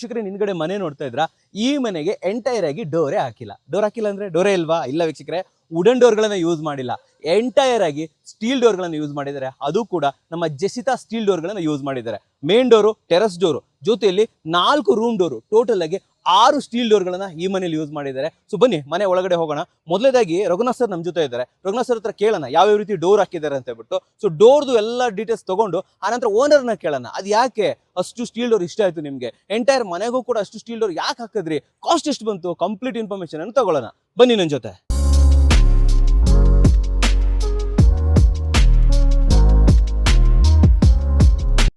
ವೀಕ್ಷಕರೇ ಹಿಂದ್ಗಡೆ ಮನೆ ನೋಡ್ತಾ ಇದ್ರ ಈ ಮನೆಗೆ ಎಂಟೈರ್ ಆಗಿ ಡೋರೇ ಹಾಕಿಲ್ಲ. ಡೋರ್ ಹಾಕಿಲ್ಲ ಅಂದ್ರೆ ಡೋರೇ ಇಲ್ವಾ? ಇಲ್ಲ ವೀಕ್ಷಕರೇ, ವುಡನ್ ಡೋರ್ಗಳನ್ನ ಯೂಸ್ ಮಾಡಿಲ್ಲ, ಎಂಟೈರ್ ಆಗಿ ಸ್ಟೀಲ್ ಡೋರ್ಗಳನ್ನ ಯೂಸ್ ಮಾಡಿದ್ದಾರೆ. ಅದು ಕೂಡ ನಮ್ಮ ಜೆಸಿತಾ ಸ್ಟೀಲ್ ಡೋರ್ಗಳನ್ನ ಯೂಸ್ ಮಾಡಿದ್ದಾರೆ. ಮೇನ್ ಡೋರು, ಟೆರಸ್ ಡೋರು ಜೊತೆಯಲ್ಲಿ 4 ರೂಮ್ ಡೋರು, ಟೋಟಲ್ ಆಗಿ 6 ಸ್ಟೀಲ್ ಡೋರ್ಗಳನ್ನ ಈ ಮನೇಲಿ ಯೂಸ್ ಮಾಡಿದ್ದಾರೆ. ಸೊ ಬನ್ನಿ ಮನೆ ಒಳಗಡೆ ಹೋಗೋಣ. ಮೊದಲೇದಾಗಿ ರಘುನಾಥ್ ಸರ್ ನಮ್ಮ ಜೊತೆ ಇದ್ದಾರೆ. ರಘುನಾಥ್ ಸರ್ ಹತ್ರ ಕೇಳೋಣ ಯಾವ ರೀತಿ ಡೋರ್ ಹಾಕಿದ್ದಾರೆ ಅಂತ ಹೇಳ್ಬಿಟ್ಟು. ಸೊ ಡೋರ್ದು ಎಲ್ಲ ಡೀಟೇಲ್ಸ್ ತಗೊಂಡು ಆನಂತರ ಓನರ್ನ ಕೇಳೋಣ, ಅದು ಯಾಕೆ ಅಷ್ಟು ಸ್ಟೀಲ್ ಡೋರ್ ಇಷ್ಟ ಆಯ್ತು ನಿಮ್ಗೆ, ಎಂಟೈರ್ ಮನೆಗೂ ಕೂಡ ಅಷ್ಟು ಸ್ಟೀಲ್ ಡೋರ್ ಯಾಕೆ ಹಾಕಿದ್ರಿ, ಕಾಸ್ಟ್ ಎಷ್ಟು ಬಂತು, ಕಂಪ್ಲೀಟ್ ಇನ್ಫಾರ್ಮೇಶನ್ ಅನ್ನು ತಗೊಳ್ಳೋಣ. ಬನ್ನಿ ನನ್ನ ಜೊತೆ.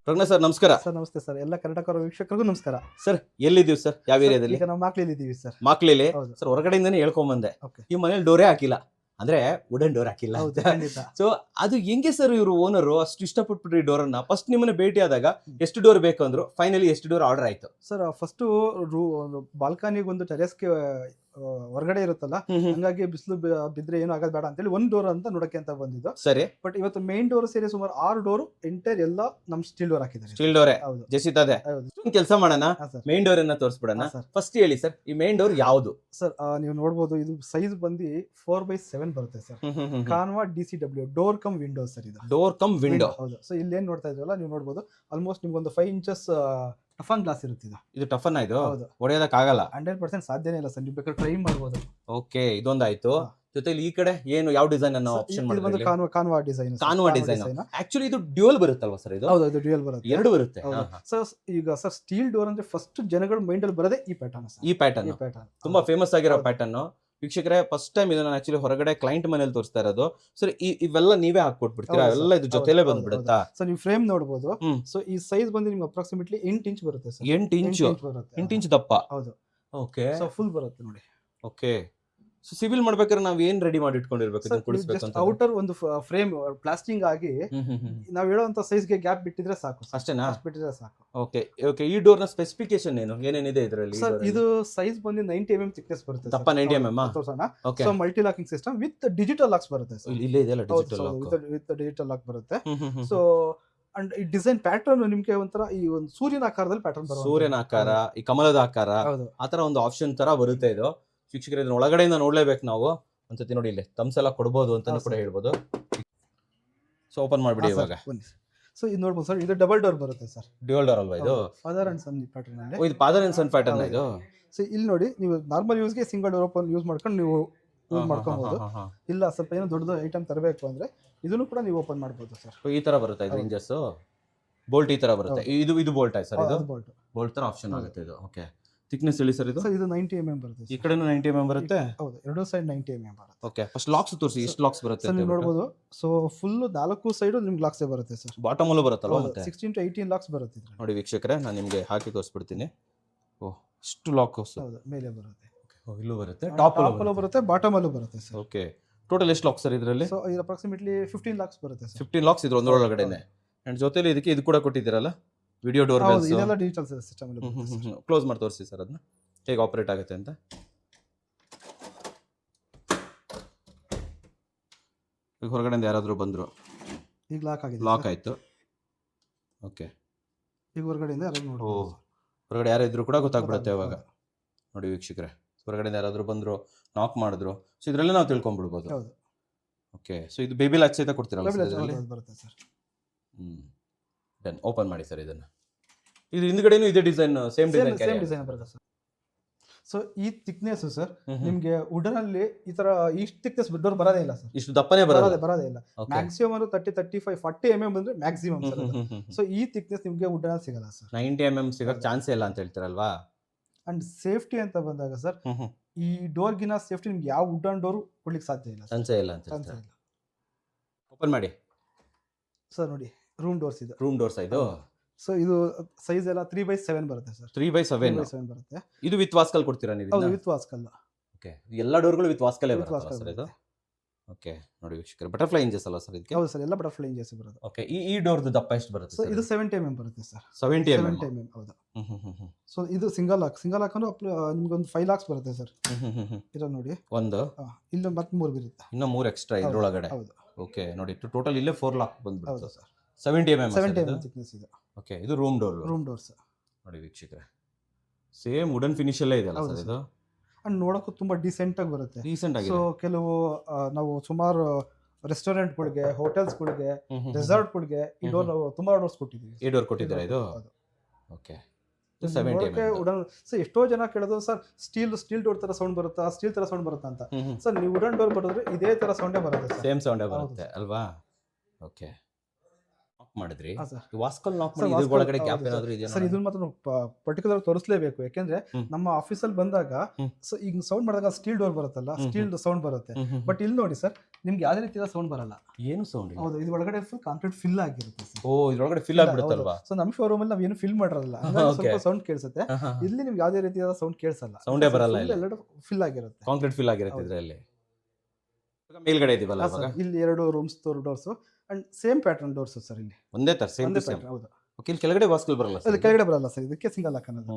ರಘುನಾಥ್ ಸರ್ ನಮಸ್ಕಾರ. ಸರ್ ನಮಸ್ತೆ ಸರ್, ಎಲ್ಲ ಕರ್ನಾಟಕ ವೀಕ್ಷಕರಿಗೂ ನಮಸ್ಕಾರ. ಸರ್ ಎಲ್ಲಿದ್ದೀವಿ ಸರ್, ಯಾವ ಏರಿಯಾದಲ್ಲಿ? ಈಗ ನಾವು ಮಾಕ್ಲಿಯಲ್ಲಿ ಇದ್ದೀವಿ ಸರ್. ಮಾಕ್ಲಿಲಿ ಸರ್, ಹೊರಗಡೆಯಿಂದಾನೇ ಹೇಳ್ಕೊಂಬಂದೆ. ಈ ಮನೇಲಿ ಡೋರೇ ಹಾಕಿಲ್ಲ, ಅಂದ್ರೆ ವುಡನ್ ಡೋರ್ ಹಾಕಿಲ್ಲ. ಸೊ ಅದು ಹೆಂಗೆ ಸರ್ ಇವರು ಓನರು ಅಷ್ಟು ಇಷ್ಟಪಟ್ಬಿಟ್ರಿ ಡೋರ್ ಅನ್ನ? ಫಸ್ಟ್ ನಿಮ್ಮನ್ನ ಭೇಟಿ ಆದಾಗ ಎಷ್ಟು ಡೋರ್ ಬೇಕು ಅಂದ್ರು, ಫೈನಲಿ ಎಷ್ಟು ಡೋರ್ ಆರ್ಡರ್ ಆಯ್ತು ಸರ್? ಫಸ್ಟ್ ಬಾಲ್ಕನಿಗೆ ಒಂದು ಟೆರೆಸ್ಗೆ ಹೊರಗಡೆ ಇರುತ್ತಲ್ಲ, ಹಂಗಾಗಿ ಬಿಸಿಲು ಬಿದ್ರೆ ಏನು ಆಗೋದು ಬೇಡ ಅಂತೇಳಿ ಒಂದು ಡೋರ್ ಅಂತ ನೋಡಕ್ಕೆ ಅಂತ ಬಂದಿದ್ದು. ಸರಿ, ಬಟ್ ಇವತ್ತು ಮೇನ್ ಡೋರ್ ಸೇರಿ ಸುಮಾರು 6 ಡೋರ್ ಎಂಟೈರ್ ಎಲ್ಲ ನಮ್ ಸ್ಟೀಲ್ ಡೋರ್ ಹಾಕಿದ್ದಾರೆ. ಸ್ಟೀಲ್ ಡೋರೇ ಜೆಸಿತಾದೆ. ಕೆಲಸ ಮಾಡೋಣ, ಮೇನ್ ಡೋರ್ ಅನ್ನ ತೋರಿಸ್ಬಿಡೋಣ. ಫಸ್ಟ್ ಹೇಳಿ ಸರ್, ಈ ಮೇನ್ ಡೋರ್ ಯಾವುದು? ಸರ್ ನೀವು ನೋಡಬಹುದು, ಇದು ಸೈಜ್ ಬಂದು 4x7 ಬರುತ್ತೆ ಸರ್. ಕಾನ್ವಾ DCW door cum window sir. ಇದು ಡೋರ್ ಕಮ್ ವಿಂಡೋ. ಹೌದು. ಸೊ ಇಲ್ಲಿ ಏನ್ ನೋಡ್ತಾ ಇದ್ರಲ್ಲ, ನೀವು ನೋಡಬಹುದು ಆಲ್ಮೋಸ್ಟ್ ನಿಮ್ಗೊಂದು 5 ಇಂಚಸ್ ಟಫನ್ ಗ್ಲಾಸ್ ಇರುತ್ತೆ. ಇದು ಟಫನ್ ಆಯ್ತು, ಹೊಡೆಯೋದಕ್ ಆಗಲ್ಲ. 100% ಸಾಧ್ಯನೇ ಇಲ್ಲ ಸರ್, ನೀವು ಬೇಕಾದ್ರೆ ಟ್ರೈ ಮಾಡಬಹುದು. ಓಕೆ, ಇದೊಂದಾಯ್ತು. ಜೊತೆಲಿ ಈ ಕಡೆ ಏನು ಯಾವ ಡಿಸೈನ್ ಅನ್ನು ಆಪ್ಷನ್ ಮಾಡಿದ್ರೆ? ಕಾನ್ವಾ ಡಿಸೈನ್. ಕಾನ್ವಾ ಡಿಸೈನ್. ಆಕ್ಚುಲಿ ಇದು ಡ್ಯೂಯಲ್ ಬರುತ್ತಲ್ವಾ ಸರ್? ಇದು ಹೌದು, ಇದು ಡ್ಯೂಯಲ್ ಬರುತ್ತೆ. ಎರಡು ಬರುತ್ತೆ. ಸರ್ ಈಗ ಸರ್ ಸ್ಟೀಲ್ ಡೋರ್ ಅಂದ್ರೆ ಫಸ್ಟ್ ಜನಗಳ ಮೈಂಡ್ ಅಲ್ಲಿ ಬರೋದೇ ಈ ಪ್ಯಾಟರ್ನ್. ಈ ಪ್ಯಾಟರ್ನ್ ತುಂಬಾ ಫೇಮಸ್ ಆಗಿರೋ ಪ್ಯಾಟರ್ನ್. ವೀಕ್ಷಕರೇ, ಫಸ್ಟ್ ಟೈಮ್ ಇದನ್ನ ಆಕ್ಚುಲಿ ಹೊರಗಡೆ ಕ್ಲೈಂಟ್ ಮನೇಲಿ ತೋರಿಸ್ತಾ ಇರೋದು. ಸರ್ ಇವೆಲ್ಲ ನೀವೇ ಹಾಕೊಟ್ಬಿಡ್ತೀರಾ? ಎಲ್ಲ ಇದು ಜೊತೆಲೇ ಬಂದ್ಬಿಡುತ್ತಾ? ಸೊ ನೀವು ಫ್ರೇಮ್ ನೋಡಬಹುದು. ಸೊ ಈ ಸೈಜ್ ಬಂದು ನಿಮ್ಗೆ ಅಪ್ರಾಕ್ಸಿಮೇಟ್ಲಿ 8 ಇಂಚ್ ಬರುತ್ತೆ ಸರ್. 8 ಇಂಚ್ ದಪ್ಪ. ಹೌದು. ಓಕೆ. ಸೊ ಫುಲ್ ಬರುತ್ತೆ ನೋಡಿ. ಓಕೆ. ಸೊ ಸಿವಿಲ್ ಮಾಡ್ಬೇಕಾದ್ರೆ ನಾವ್ ಏನ್ ರೆಡಿ ಮಾಡಿ ಇಟ್ಕೊಂಡಿರ್ಬೇಕು? ಇದನ್ನ ಕುಡಿಸಬೇಕು ಅಂತ ಔಟರ್ ಒಂದು ಫ್ರೇಮ್ ಪ್ಲಾಸ್ಟಿಂಗ್ ಆಗಿ ನಾವ್ ಹೇಳೋಂತ ಸೈಜ್ ಗೆ ಗ್ಯಾಪ್ ಬಿಟ್ಟಿದ್ರೆ ಸಾಕು. ಅಷ್ಟೇನಾ? ಬಿಟ್ಟಿದ್ರೆ ಸಾಕು. ಓಕೆ. ಓಕೆ. ಈ ಡೋರ್ ನ ಸ್ಪೆಸಿಫಿಕೇಶನ್ ಏನು, ಏನೇನಿದೆ ಇದರಲ್ಲಿ? ಸರ್ ಇದು ಸೈಜ್ ಬಂದು 90 mm ಥಿಕ್ನೆಸ್ ಬರುತ್ತೆ. ದಪ್ಪ 90 mm. So multi locking system with digital locks ಬರುತ್ತೆ ಸರ್. ಇಲ್ಲೇ ಇದೆಲ್ಲ digital lock. With digital lock ಬರುತ್ತೆ. ಸೊ ಅಂಡ್ ಈ ಡಿಸೈನ್ ಪ್ಯಾಟರ್ನ್ ನಿಮ್ಗೆ ಒಂಥರ ಈ ಒಂದು ಸೂರ್ಯನ ಆಕಾರದಲ್ಲಿ ಪ್ಯಾಟರ್ನ್ ಬರುತ್ತೆ. ಸೂರ್ಯನ ಆಕಾರ, ಈ ಕಮಲದ ಆಕಾರ, ಆತರ ಒಂದು ಆಪ್ಷನ್ ತರ ಬರುತ್ತೆ ಇದು. ಶಿಕ್ಷಕರು ಇದನ್ನ ಒಳಗಡೆಯಿಂದ ನೋಡ್ಲೇಬೇಕು ನಾವು. ಒಂದ್ಸತಿ ನೋಡಿ, ಇಲ್ಲಿ ತಮ್ಸ್ ಎಲ್ಲ ಕೊಡ್ಬೋದು ಅಂತಾನು ಕೂಡ ಹೇಳ್ಬೋದು. ಸೊ ಓಪನ್ ಮಾಡ್ಬಿಡಿ ಇವಾಗ. ಸೊ ಇದು ನೋಡ್ಬೋದು ಸರ್, ಇದು ಡಬಲ್ ಡೋರ್ ಬರುತ್ತೆ ಸರ್. ಡ್ಯೂಯಲ್ ಡೋರ್ ಅಲ್ವಾ ಇದು? ಫಾದರ್ ಅಂಡ್ ಸನ್ ಪ್ಯಾಟರ್ನ್ ಅಲ್ಲಿ. ಇದು ಫಾದರ್ ಅಂಡ್ ಸನ್ ಪ್ಯಾಟರ್ನ್ ಇದು. ಸೊ ಇಲ್ಲಿ ನೋಡಿ, ನೀವು ನಾರ್ಮಲ್ ಯೂಸ್ ಗೆ ಸಿಂಗಲ್ ಡೋರ್ ಓಪನ್ ಯೂಸ್ ಮಾಡ್ಕೊಂಡು ನೀವು ಯೂಸ್ ಮಾಡ್ಕೊಬಹುದು. ಇಲ್ಲ ಸ್ವಲ್ಪ ಏನೋ ದೊಡ್ಡದು ಐಟಮ್ ತರಬೇಕು ಅಂದ್ರೆ ಇದನ್ನು ಕೂಡ ನೀವು ಓಪನ್ ಮಾಡಬಹುದು ಸರ್. ಈ ತರ ಬರುತ್ತೆ ಇದು ಹಿಂಜಸ್, ಬೋಲ್ಟ್ ಈ ತರ ಬರುತ್ತೆ. ಇದು ಬೋಲ್ಟ್ ಆಯ್ತು ಸರ್? ಇದು ಬೋಲ್ಟ್ ತರ ಆಪ್ಷನ್ ಆಗುತ್ತೆ ಇದು. ಓಕೆ. ಥಿಕ್ನೆಸ್ ಹೇಳಿ ಸರ್? ಇದು 90 mm ಬರುತ್ತೆ. ಈ ಕಡೆನೂ 90 mm ಬರುತ್ತೆ. ಹೌದು, ಎರಡು ಸೈಡ್ 90 mm ಬರುತ್ತೆ. ಓಕೆ. ಫಸ್ಟ್ ಲಾಕ್ಸ್ ತೋರಿಸಿ, ಎಷ್ಟು ಲಾಕ್ಸ್ ಬರುತ್ತೆ ಅಂತ. ನೀವು ನೋಡಬಹುದು. ಸೊ ಫುಲ್ 4 ಸೈಡ್ ನಿಮ್ಗೆ ಲಾಕ್ಸ್ ಬರುತ್ತೆ ಸರ್. ಬಾಟಮ್ ಅಲ್ಲೂ ಬರುತ್ತಲ್ವಾ? ಮತ್ತೆ 16 to 18 ಲಾಕ್ಸ್ ಬರುತ್ತೆ. ನೋಡಿ ವೀಕ್ಷಕರೇ, ನಾನು ನಿಮಗೆ ಹಾಕಿ ತೋರಿಸ್ಬಿಡ್ತೀನಿ. ಓಹ್, ಇಷ್ಟು ಲಾಕ್. ಹೌದು, ಮೇಲೆ ಬರುತ್ತೆ. ಇಲ್ಲೂ ಬರುತ್ತೆ, ಟಾಪ್ ಅಲ್ಲೂ ಬರುತ್ತೆ, ಬಾಟಮ್ ಅಲ್ಲೂ ಬರುತ್ತೆ ಸರ್. ಓಕೆ. ಟೋಟಲ್ ಎಷ್ಟು ಲಾಕ್ಸ್ ಸರ್ ಇದರಲ್ಲಿ? ಸೊ ಇದು ಅಪ್ರಾಕ್ಸಿಮೇಟ್ಲಿ 15 ಲಾಕ್ಸ್ ಬರುತ್ತೆ ಸರ್. 15 ಲಾಕ್ಸ್ ಇದ್ರ ಒಂದರೊಳಗಡೆನೆ. ಅಂಡ್ ಜೊತೆಲಿ ಇದಕ್ಕೆ ಇದು ಕೂಡ ಕೊಟ್ಟಿದ್ದೀರಲ್ಲ, ವಿಡಿಯೋ ಡೋರ್ ಬೆಲ್ಸ್. ಇದೆಲ್ಲ ಡಿಜಿಟಲ್ ಸಿಸ್ಟಮ್ ಅಲ್ಲಿ ಬರುತ್ತೆ. ಕ್ಲೋಸ್ ಮಾಡಿ ತೋರಿಸಿ ಸರ್ ಅದನ್ನ, ಹೇಗೆ ಆಪರೇಟ್ ಆಗುತ್ತೆ ಅಂತ. ಈಗ ಹೊರಗಡೆಯಿಂದ ಯಾರಾದರೂ ಬಂದರು, ಈಗ ಲಾಕ್ ಆಗಿದೆ. ಲಾಕ್ ಆಯಿತು. ಓಕೆ. ಈಗ ಹೊರಗಡೆಯಿಂದ ಯಾರಾದರೂ ನೋಡಿ, ಹೊರಗಡೆ ಯಾರು ಇದ್ರು ಕೂಡ ಗೊತ್ತಾಗ್ಬಿಡುತ್ತೆ ಅವಾಗ. ನೋಡಿ ವೀಕ್ಷಕರೇ, ಹೊರಗಡೆಯಿಂದ ಯಾರಾದರೂ ಬಂದರು, ನಾಕ್ ಮಾಡಿದ್ರು, ಸೊ ಇದರಲ್ಲೇ ನಾವು ತಿಳ್ಕೊಂಡ್ಬಿಡ್ಬೋದು. ಓಕೆ. ಸೊ ಇದು ಬೇಬಿ ಲಾಕ್ ಸಹಿತ ಕೊಡ್ತೀರಲ್ಲ ಬರುತ್ತೆ ಸರ್? ಡನ್. ಓಪನ್ ಮಾಡಿ ಸರ್ ಇದನ್ನು. ಇದು ಹಿಂದ್ಗಡೆನೂ ಇದೇ ಡಿಸೈನ್, ಸೇಮ್ ಡಿಸೈನ್ ಬರುತ್ತೆ ಸರ್. ಸೊ ಈ ಥಿಕ್ನೆಸ್ ಸರ್ ನಿಮ್ಗೆ ವುಡನ್ ಅಲ್ಲಿ ಈ ತರ ಇಷ್ಟು ಥಿಕ್ನೆಸ್ ಡೋರ್ ಬರೋದೇ ಇಲ್ಲ ಸರ್. ಇಷ್ಟು ದಪ್ಪನೇ ಬರೋದೇ ಇಲ್ಲ. ಮ್ಯಾಕ್ಸಿಮಮ್ 30, 35, 40 mm ಬಂದ್ರೆ ಮ್ಯಾಕ್ಸಿಮಮ್ ಸರ್. ಸೊ ಈ ಥಿಕ್ನೆಸ್ ನಿಮ್ಗೆ ವುಡನ್ ಅಲ್ಲಿ ಸಿಗಲ್ಲ ಸರ್. 90 mm ಸಿಗಕ್ಕೆ ಚಾನ್ಸೇ ಇಲ್ಲ ಅಂತ ಹೇಳ್ತಾರಲ್ವಾ? ಅಂಡ್ ಸೇಫ್ಟಿ ಅಂತ ಬಂದಾಗ ಸರ್, ಈ ಡೋರ್ ಗಿನ ಸೇಫ್ಟಿ ನಿಮ್ಗೆ ಯಾವ ವುಡನ್ ಡೋರ್ ಕೊಡ್ಲಿಕ್ಕೆ ಸಾಧ್ಯ ಇಲ್ಲ, ಚಾನ್ಸೇ ಇಲ್ಲ ಅಂತ. ಓಪನ್ ಮಾಡಿ ಸರ್. ನೋಡಿ, ರೂಮ್ ಡೋರ್ಸ್ ಇದು. ರೂಮ್ ಡೋರ್ಸ್ ಇದು. ಸೊ ಇದು ಸೈಜ್ ಎಲ್ಲ 3x7 ಬರುತ್ತೆ ಸರ್. 3x7 ಬರುತ್ತೆ. ಇದು ವಿತ್ ವಾಸ್ಕಲ್ ಕೊಡ್ತೀರಾ ನೀವು? ಹೌದು, ವಿತ್ ವಾಸ್ಕಲ್. ಓಕೆ. ಎಲ್ಲ ಡೋರ್ಗಳು ವಿತ್ ವಾಸ್ಕಲ್ಲೇ ಬರುತ್ತೆ ಸರ್ ಇದು? ಓಕೆ. ನೋಡಿ ವೀಕ್ಷಕರೇ, ಬಟರ್ಫ್ಲೈ ಇಂಜಸ್ ಅಲ್ಲ ಸರ್ ಇದಕ್ಕೆ? ಹೌದು ಸರ್, ಎಲ್ಲ ಬಟರ್ಫ್ಲೈ ಇಂಜಸ್ ಬರುತ್ತೆ. ಓಕೆ. ಈ ಡೋರ್ದು ದಪ್ಪ ಎಷ್ಟು ಬರುತ್ತೆ ಸರ್? ಇದು 70 mm ಬರುತ್ತೆ ಸರ್. 70 mm. ಹೌದು. ಸೊ ಇದು ಸಿಂಗಲ್ ಲಾಕ್ ಅಂದ್ರೆ ನಿಮ್ಗೆ ಒಂದು 5 ಲಾಕ್ಸ್ ಬರುತ್ತೆ ಸರ್. ಇದು ನೋಡಿ, ಒಂದು ಇಲ್ಲಿ ಮತ್ತೆ 3 ಬರುತ್ತೆ, ಇನ್ನೂ 3 ಎಕ್ಸ್ಟ್ರಾ ಇದ್ರೊಳಗಡೆ. ಹೌದು. ಓಕೆ. ನೋಡಿ, ಟೋಟಲ್ ಇಲ್ಲೇ 4 ಲಾಕ್ ಬಂದ್ಬಿಡುತ್ತೆ ಸರ್. 70 mm ಥಿಕ್ನೆಸ್ ಇದೆ. ಓಕೆ. ಇದು ರೂಮ್ ಡೋರ್. ರೂಮ್ ಡೋರ್ಸ್ ನೋಡಿ ವೀಕ್ಷಕರೇ, ಸೇಮ್ ವುಡನ್ ಫಿನಿಶ್ ಅಲ್ಲೇ ಇದೆಯಲ್ಲ ಹೌದು ಸರ್ sir. ಇದು ಅಂಡ್ ನೋಡೋಕ್ಕೂ ತುಂಬಾ ಡಿಸೆಂಟ್ ಆಗಿ ಬರುತ್ತೆ. ರೀಸೆಂಟ್ ಸೊ ಆಗಿದೆ. ಕೆಲವು ನಾವು ಸುಮಾರು ರೆಸ್ಟೋರೆಂಟ್ಗಳಿಗೆ, ಹೋಟೆಲ್ಸ್ಗಳಿಗೆ, ರೆಸಾರ್ಟ್ಗಳಿಗೆ ಈ ಡೋರ್ ನಾವು ತುಂಬಾ ಡೋರ್ಸ್ ಕೊಟ್ಟಿದ್ದೀವಿ. ಈ ಡೋರ್ ಕೊಟ್ಟಿದ್ದೀರಾ ಇದು? ಹೌದು. ಓಕೆ. ಇದು 70 ನೋಡೋಕೆ mm. ವುಡನ್. ಸೊ ಎಷ್ಟೋ ಜನ ಕೇಳೋದು ಸರ್ ಸ್ಟೀಲ್ ಡೋರ್ ತರ ಸೌಂಡ್ ಬರುತ್ತಾ, ಸ್ಟೀಲ್ ತರ ಸೌಂಡ್ ಬರುತ್ತಾ ಅಂತ. ಸರ್ ನೀವು ವುಡನ್ ಡೋರ್ ಬರೋದ್ರೆ ಇದೇ ತರ ಸೌಂಡೇ ಬರುತ್ತೆ ಸರ್. ಸೇಮ್ ಸೌಂಡೇ ಬರುತ್ತೆ ಅಲ್ವಾ? ಓಕೆ. ನಾಕ್ ಮಾಡಿದ್ರಿ. ಹಾ ಸರ್. ವಾಸ್ಕಲ್ ನಾಕ್ Sir, ಮಾಡಿ ಇದ್ರ ವಾಸ್ಕಲ್ ಒಳಗಡೆ ಹೌದು ಗ್ಯಾಪ್ sir. ಏನಾದರೂ ಇದೆಯಾ? ಸರ್ ಇದನ್ನ ಮಾತ್ರ ಪರ್ಟಿಕ್ಯುಲರ್ ತೋರಿಸಲೇಬೇಕು, ಯಾಕೆಂದ್ರೆ ನಮ್ಮ ಆಫೀಸಲ್ಲಿ ಬಂದಾಗ ಸೊ ಈಗ ಸೌಂಡ್ ಮಾಡಿದಾಗ ಸ್ಟೀಲ್ ಡೋರ್ ಬರುತ್ತಲ್ಲ, ಸ್ಟೀಲ್ ಸೌಂಡ್ ಬರುತ್ತೆ. ಬಟ್ ಇಲ್ಲಿ ನೋಡಿ ಸರ್, ನಿಮ್ಗೆ ಯಾವುದೇ ರೀತಿಯ ಸೌಂಡ್ ಬರಲ್ಲ. ಏನು ಸೌಂಡ್ ಇಲ್ಲ. ಹೌದು, ಇದು ಒಳಗಡೆ ಫುಲ್ ಕಾಂಕ್ರೀಟ್ ಫಿಲ್ ಆಗಿರುತ್ತೆ ಸರ್. ಓ, ಇದ್ರೊಳಗಡೆ ಫಿಲ್ ಆಗ್ಬಿಡುತ್ತಲ್ವಾ? ಸೊ ನಮ್ಮ ಶೋರೂಮ್ ಅಲ್ಲಿ ನಾವು ಏನು ಫಿಲ್ ಮಾಡಿರಲ್ಲ, ಸ್ವಲ್ಪ ಸೌಂಡ್ ಕೇಳಿಸುತ್ತೆ. ಇಲ್ಲಿ ನಿಮ್ಗೆ ಯಾವುದೇ ರೀತಿಯಾದ ಸೌಂಡ್ ಕೇಳಿಸಲ್ಲ, ಸೌಂಡೇ ಬರಲ್ಲ. ಎಲ್ಲೆಡೆ ಫಿಲ್ ಆಗಿರುತ್ತೆ, ಕಾಂಕ್ರೀಟ್ ಫಿಲ್ ಆಗಿರುತ್ತೆ ಇದರಲ್ಲಿ. ಮೇಲ್ಗಡೆ ಇದೀವಲ್ಲ ಇವಾಗ, ಇಲ್ಲಿ 2 rooms doors and same pattern doors sir. ಇಲ್ಲಿ ಒಂದೇ ತರ ಸೇಮ್ ಒಂದೇ ಟು ಸೇಮ್. ಪ್ಯಾಟರ್ನ್. ಹೌದು. ಓಕೆ, ಇಲ್ಲಿ ಕೆಳಗಡೆ ವಾಸ್ಕಲ್ ಬರಲ್ಲ ಅದು ಸರ್? ಕೆಳಗಡೆ ಬರಲ್ಲ ಸರ್, ಇದಕ್ಕೆ ಸಿಂಗಲ್ ಹಾಕ್ ಅನ್ನೋದು.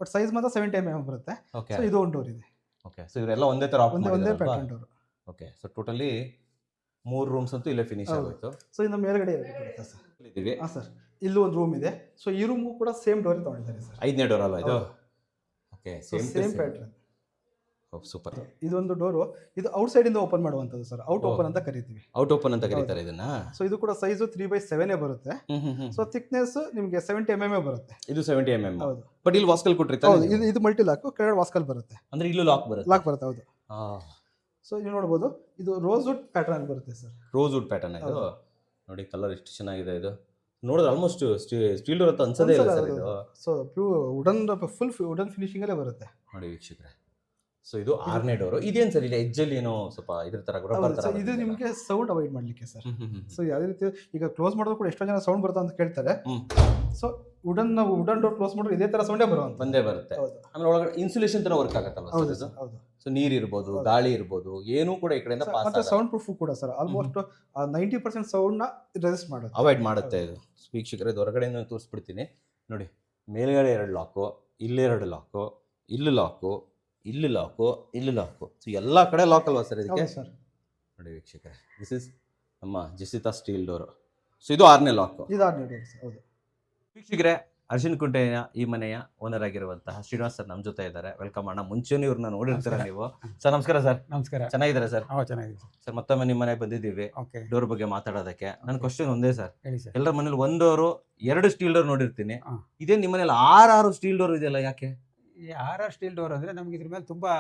ಬಟ್ ಸೈಜ್ ಮಾತ್ರ 70 mm ಬರುತ್ತೆ. ಓಕೆ. ಸೊ ಇದು ಒಂದು ಡೋರ್ ಇದೆ. ಓಕೆ, ಸೊ ಇವರೆಲ್ಲ ಒಂದೇ ತರ ಆಫ್ ಒಂದೇ ಮಾಡಿದಾರಲ್ವಾ? Pattern door. Okay, so totally 3 rooms ಅಂತೂ ಇಲ್ಲೇ ಫಿನಿಶ್ ಆಗೋಯ್ತು. ಸೊ ಇನ್ನು ಮೇಲ್ಗಡೆ ಬರುತ್ತೆ ಸರ್. ಇದೀವಿ. ಹಾಂ ಸರ್, ಇಲ್ಲೂ ಒಂದು ರೂಮ್ ಇದೆ. ಸೊ ಈ ರೂಮು ಕೂಡ ಸೇಮ್ ಡೋರ್ ತಗೊಂಡಿದ್ದಾರೆ ಸರ್. 5ನೇ ಡೋರ್ ಅಲ್ವಾ ಇದು? Okay, same pattern. ಸೂಪರ್. ಇದೊಂದು ಡೋರು, ಇದು ಔಟ್ ಸೈಡ್ ಇಂದ ಓಪನ್ ಮಾಡುವಂಥದ್ದು ಸರ್. ಔಟ್ ಓಪನ್ ಅಂತ ಕರಿತೀವಿ. ಔಟ್ ಓಪನ್ ಅಂತ ಕರೀತಾರೆ ಇದನ್ನ. ಸೊ ಇದು ಕೂಡ ಸೈಜು 3/7 ಬರುತ್ತೆ. ಸೊ ಥಿಕ್ನೆಸ್ ನಿಮಗೆ 70 mm ಬರುತ್ತೆ. ಇದು 70 mm. ಹೌದು. ಬಟ್ ಇಲ್ಲಿ ವಾಸ್ಕಲ್ ಕೊಟ್ಟಿರ್ತಾರೆ. ಹೌದು, ಇದು ಮಲ್ಟಿ ಲಾಕ್, ಕೆಳಗಡೆ ವಾಸ್ಕಲ್ ಬರುತ್ತೆ. ಅಂದ್ರೆ ಇಲ್ಲೂ ಲಾಕ್ ಬರುತ್ತೆ. ಲಾಕ್ ಬರುತ್ತೆ. ಹೌದು. ಸೊ ನೀವು ನೋಡ್ಬೋದು, ಇದು ರೋಸ್ ವುಡ್ ಪ್ಯಾಟರ್ನ್ ಬರುತ್ತೆ ಸರ್. ರೋಸ್ ವುಡ್ ಪ್ಯಾಟರ್ನ್ ಇದು. ನೋಡಿ ಕಲರ್ ಎಷ್ಟು ಚೆನ್ನಾಗಿದೆ ಇದು. ನೋಡಿದ್ರೆ ಆಲ್ಮೋಸ್ಟ್ ಸ್ಟೀಲ್ ಡೋರ್ ಅಂತ ಅನ್ಸದೇ ಇಲ್ಲ ಸರ್ ಇದು. So pure wooden, full wooden finishing ಅಲ್ಲೇ ಬರುತ್ತೆ. ನೋಡಿ ವೀಕ್ಷಕರೇ, ಸೊ ಇದು 6ನೇ ಡೋರ್. ಇದೇನು ಸರ್, ಇಲ್ಲಿ ಎಜ್ಜಲ್ಲಿ ಏನೋ ಸ್ವಲ್ಪ ಇದ್ರ ತರ ರಬ್ಬರ್ ತರ. ಇದು ನಿಮಗೆ ಸೌಂಡ್ ಅವಾಯ್ಡ್ ಮಾಡ್ಲಿಕ್ಕೆ ಸರ್. ಸೊ ಯಾವುದೇ ರೀತಿ ಈಗ ಕ್ಲೋಸ್ ಮಾಡಿದ್ರು ಕೂಡ ಎಷ್ಟೋ ಜನ ಸೌಂಡ್ ಬರುತ್ತೆ ಅಂತ ಕೇಳ್ತಾರೆ. ಸೊ ವುಡನ್ ಡೋರ್ ಕ್ಲೋಸ್ ಮಾಡಿದ್ರೆ ಇದೇ ತರ ಸೌಂಡೇ ಬಂದೇ ಬರುತ್ತೆ. ಆಮೇಲೆ ಒಳಗಡೆ ಇನ್ಸುಲೇಷನ್ ತರ ವರ್ಕ್ ಆಗುತ್ತಲ್ಲ ಸರ್ ಇದು? ಹೌದು. ಸೊ ನೀರ್ ಇರ್ಬೋದು, ಗಾಳಿ ಇರ್ಬೋದು, ಏನೂ ಕೂಡ ಈ ಕಡೆಯಿಂದ ಪಾಸ್ ಮತ್ತೆ ಸೌಂಡ್ ಪ್ರೂಫ್ ಕೂಡ ಸರ್. ಆಲ್ಮೋಸ್ಟ್ 90% ಸೌಂಡ್ ನ ರೆಸಿಸ್ಟ್ ಮಾಡುತ್ತೆ, ಅವಾಯ್ಡ್ ಮಾಡುತ್ತೆ ಇದು. ವೀಕ್ಷಕರೇ, ಹೊರಗಡೆಯಿಂದ ತೋರಿಸ್ಬಿಡ್ತೀನಿ ನೋಡಿ. ಮೇಲ್ಗಡೆ 2 ಲಾಕು, ಇಲ್ಲಿ 2 ಲಾಕು, ಇಲ್ಲಿ ಲಾಕು, ಇಲ್ಲಿ ಲಾಕು, ಇಲ್ಲಿ ಲಾಕು. ಸೊ ಎಲ್ಲ ಕಡೆ ಲಾಕ್ ಅಲ್ವಾ ಸರ್ ಇದಕ್ಕೆ? ಸರ್ ನೋಡಿ ವೀಕ್ಷಕರೇ, ದಿಸ್ ಇಸ್ ನಮ್ಮ ಜೆಸಿತಾ ಸ್ಟೀಲ್ ಡೋರ್. ಸೊ ಇದು 6ನೇ ಲಾಕು. ಇದು 6ನೇ ಡೋರ್. ಹೌದು ವೀಕ್ಷಕರೇ, ಅರಿಶಿನಕುಂಟೆಯ ಈ ಮನೆಯ ಓನರ್ ಆಗಿರುವಂತಹ ಶ್ರೀನಿವಾಸ್ ಸರ್ ನಮ್ಮ ಜೊತೆ ಇದ್ದಾರೆ. ವೆಲ್ಕಮ್ ಅಣ್ಣ. ಮುಂಚೆನೂ ಇವ್ರನ್ನ ನೋಡಿರ್ತೀರ ನೀವು. ಸರ್ ನಮಸ್ಕಾರ ಸರ್. ನಮಸ್ಕಾರ. ಚೆನ್ನಾಗಿದ್ದಾರೆ ಸರ್? ಚೆನ್ನಾಗಿದೆ ಸರ್. ಮತ್ತೊಮ್ಮೆ ನಿಮ್ಮ ಮನೆಗೆ ಬಂದಿದ್ದೀವಿ ಓಕೆ. ಡೋರ್ ಬಗ್ಗೆ ಮಾತಾಡೋದಕ್ಕೆ. ನನ್ನ ಕ್ವಶನ್ ಒಂದೇ ಸರ್, ಹೇಳಿ ಸರ್. ಎಲ್ಲರ ಮನೇಲಿ 1 ಡೋರು 2 ಸ್ಟೀಲ್ ಡೋರ್ ನೋಡಿರ್ತೀನಿ. ಹಾ. ಇದೇ ನಿಮ್ಮ ಮನೇಲಿ 6 ಸ್ಟೀಲ್ ಡೋರ್ ಇದೆಯಲ್ಲ, ಯಾಕೆ? ಈ ಆರ್ ಸ್ಟೀಲ್ ಡೋರ್ ಅಂದ್ರೆ ನಮ್ಗೆ ಇದ್ರ ಮೇಲೆ ತುಂಬಾ